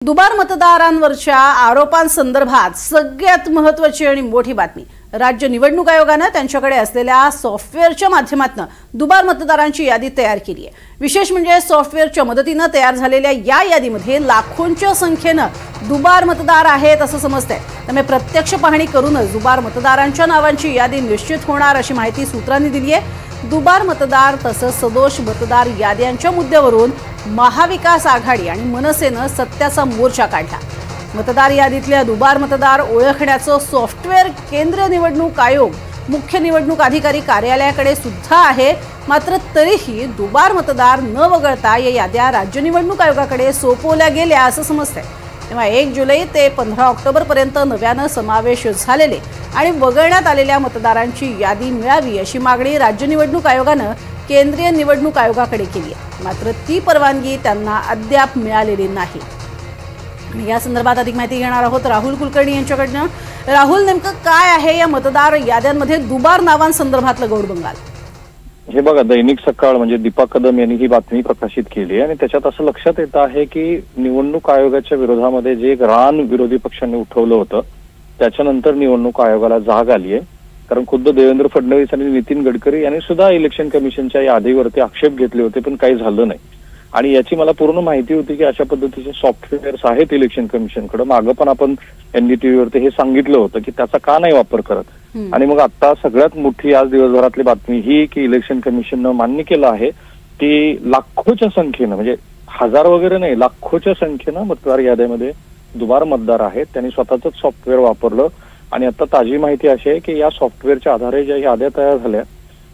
दुबार मतदारांवरच्या आरोपांसंदर्भात सगळ्यात महत्त्वाची आणि मोठी बातमी, राज्य निवडणूक आयोगाने त्यांच्याकडे असलेल्या सॉफ्टवेअरच्या माध्यमातून दुबार मतदारांची यादी तयार केली आहे। विशेष म्हणजे सॉफ्टवेअरच्या मदतीने तयार झालेल्या या यादीमध्ये लाखोंच्या संख्येने दुबार मतदार आहेत असं समजतंय। त्यामुळे प्रत्यक्ष पाहणी करूनच दुबार मतदारांच्या नावांची यादी निश्चित होणार अशी माहिती सूत्रांनी दिली आहे। दुबार मतदार तसंच सदोष मतदार याद्यांच्या मुद्द्यावरून महाविकास आघाडी आणि मनसेने सत्याचा मोर्चा काढला। मतदार यादीतल्या दुबार मतदार ओळखण्याचं सॉफ्टवेअर केंद्रीय निवडणूक आयोग मुख्य निवडणूक अधिकारी कार्यालयाकडे सुद्धा आहे, मात्र तरीही दुबार मतदार न वगळता या याद्या राज्य निवडणूक आयोगाकडे सोपवल्या गेल्या असं समजतंय। तेव्हा 1 जुलै ते 15 ऑक्टोबर पर्यंत नव्याने समावेश झालेले आणि वगळण्यात आलेल्या मतदारांची यादी मिळावी अशी मागणी राज्य निवडणूक आयोगाने केंद्रीय निवडणूक आयोगाकडे केली आहे, मात्र ती परवानगी त्यांना अद्याप मिळालेली नाही। आणि या संदर्भात अधिक माहिती घेणार आहोत राहुल कुलकर्णी यांच्याकडनं। राहुल, नेमकं काय आहे या मतदार याद्यांमध्ये दुबार नावांसंदर्भातलं गौडबंगाल? हे बघा, दैनिक सकाळ म्हणजे दीपक कदम यांनी ही बातमी प्रकाशित केली आणि त्याच्यात असं लक्षात येत आहे की निवडणूक आयोगाच्या विरोधामध्ये जे एक रान विरोधी पक्षांनी उठवलं होतं त्याच्यानंतर निवडणूक आयोगाला जाग आली आहे। कारण खुद्द देवेंद्र फडणवीस आणि नितीन गडकरी यांनी सुद्धा इलेक्शन कमिशनच्या यादीवरती आक्षेप घेतले होते, पण काही झालं नाही। आणि याची मला पूर्ण माहिती होती की अशा पद्धतीचे सॉफ्टवेअर्स आहेत इलेक्शन कमिशनकडे। मागं पण आपण एनडीटीव्हीवरती हे सांगितलं होतं की त्याचा का नाही वापर करत। आणि मग आता सगळ्यात मोठी आज दिवसभरातली बातमी ही की इलेक्शन कमिशननं मान्य केलं आहे की लाखोच्या संख्येनं, म्हणजे हजार वगैरे नाही, लाखोच्या संख्येनं मतदार याद्यामध्ये दुबार मतदार आहेत। त्यांनी स्वतःच सॉफ्टवेअर वापरलं आणि आता ताजी माहिती अशी आहे की या सॉफ्टवेअरच्या आधारे ज्या याद्या तयार झाल्या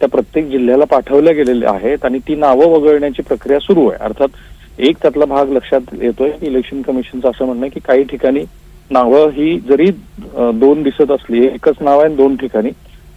त्या प्रत्येक जिल्ह्याला पाठवल्या गेलेल्या आहेत आणि ती नावं वगळण्याची प्रक्रिया सुरू आहे। अर्थात एक त्यातला भाग लक्षात येतोय की इलेक्शन कमिशनचं असं म्हणणं की काही ठिकाणी नावं ही जरी 2 दिसत असली, एकच नाव आहे 2 ठिकाणी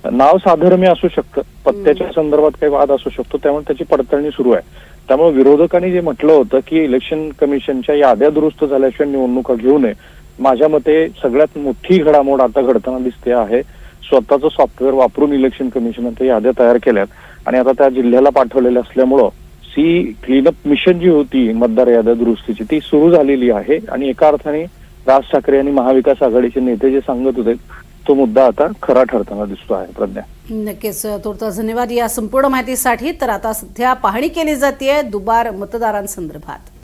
नाव साधर्म्य असू शकतं, पत्त्याच्या संदर्भात काही वाद असू शकतो, त्यामुळे त्याची पडताळणी सुरू आहे। त्यामुळे विरोधकांनी जे म्हटलं होतं की इलेक्शन कमिशनच्या याद्या दुरुस्त झाल्याशिवाय निवडणुका घेऊ नये, माझ्या मते सगळ्यात मोठी घडामोड आता घडताना दिसते आहे। स्वतःचं सॉफ्टवेअर वापरून इलेक्शन कमिशनने त्या याद्या तयार केल्यात आणि आता त्या जिल्ह्याला पाठवलेल्या असल्यामुळं सी क्लीनअप मिशन जी होती मतदार याद्या दुरुस्तीची ती सुरू झालेली आहे। आणि एका अर्थाने राज ठाकरे आणि महाविकास आघाडीचे नेते जे सांगत होते तो मुद्दा आता खरा ठरताना दिसतो आहे। प्रज्ञा, नक्कीच तुर्तास धन्यवाद या संपूर्ण माहितीसाठी। तर आता सध्या पाहणी केली जाते दुबार मतदारांसंदर्भात।